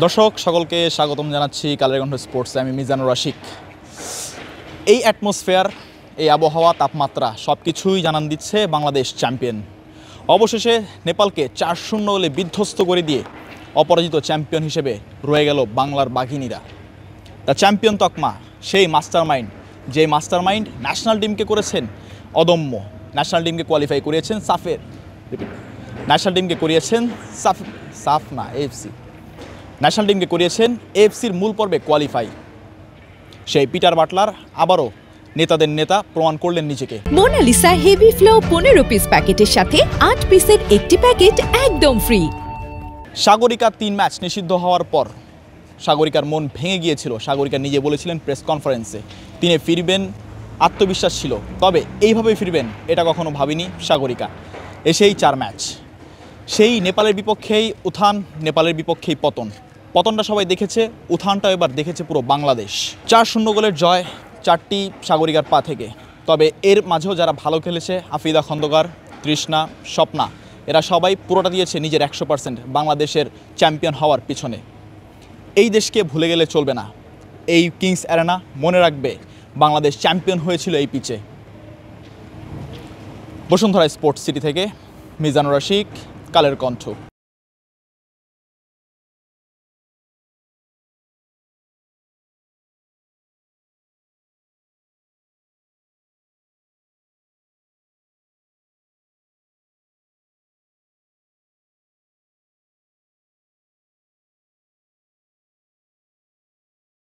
দর্শক সকলকে স্বাগতম জানাচ্ছি কালের কণ্ঠ স্পোর্টসে। আমি মিজানুর রশিক। এই অ্যাটমসফিয়ার, এই আবহাওয়া, তাপমাত্রা সব কিছুই জানান দিচ্ছে বাংলাদেশ চ্যাম্পিয়ন। অবশেষে নেপালকে 4-0 গোলে বিধ্বস্ত করে দিয়ে অপরাজিত চ্যাম্পিয়ন হিসেবে রয়ে গেল বাংলার বাঘিনীরা। দ্য চ্যাম্পিয়ন তকমা সেই মাস্টারমাইন্ড, যে মাস্টারমাইন্ড ন্যাশনাল টিমকে করেছেন অদম্য, ন্যাশনাল টিমকে কোয়ালিফাই করিয়েছেন ন্যাশনাল টিমকে করিয়েছেন এএফসি ন্যাশনাল টিমকে করিয়েছেন এএফসির মূল পর্বে কোয়ালিফাই। সেই পিটার বাটলার আবারও নেতাদের নেতা প্রমাণ করলেন নিজেকে। মোনালিসা হেভি ফ্লো 15 পিস প্যাকেটের সাথে 8 পিসের একটি প্যাকেট একদম ফ্রি। সাগরিকা 3 ম্যাচ নিষিদ্ধ হওয়ার পর সাগরিকার মন ভেঙে গিয়েছিল। সাগরিকা নিজে বলেছিলেন প্রেস কনফারেন্সে তিনি ফিরবেন, আত্মবিশ্বাস ছিল, তবে এইভাবে ফিরবেন এটা কখনো ভাবিনি সাগরিকা। এসেই 4 ম্যাচ, সেই নেপালের বিপক্ষেই উত্থান, নেপালের বিপক্ষেই পতন। পতনটা সবাই দেখেছে, উত্থানটা এবার দেখেছে পুরো বাংলাদেশ। 4-0 গোলের জয়, 4টি সাগরিকার পা থেকে। তবে এর মাঝেও যারা ভালো খেলেছে, আফিদা খন্দকার, তৃষ্ণা, স্বপ্না, এরা সবাই পুরোটা দিয়েছে নিজের 100% বাংলাদেশের চ্যাম্পিয়ন হওয়ার পিছনে। এই দেশকে ভুলে গেলে চলবে না। এই কিংস অ্যারেনা মনে রাখবে বাংলাদেশ চ্যাম্পিয়ন হয়েছিল এই পিচে। বসুন্ধরা স্পোর্টস সিটি থেকে মিজানুর রশিক, কালের কণ্ঠ।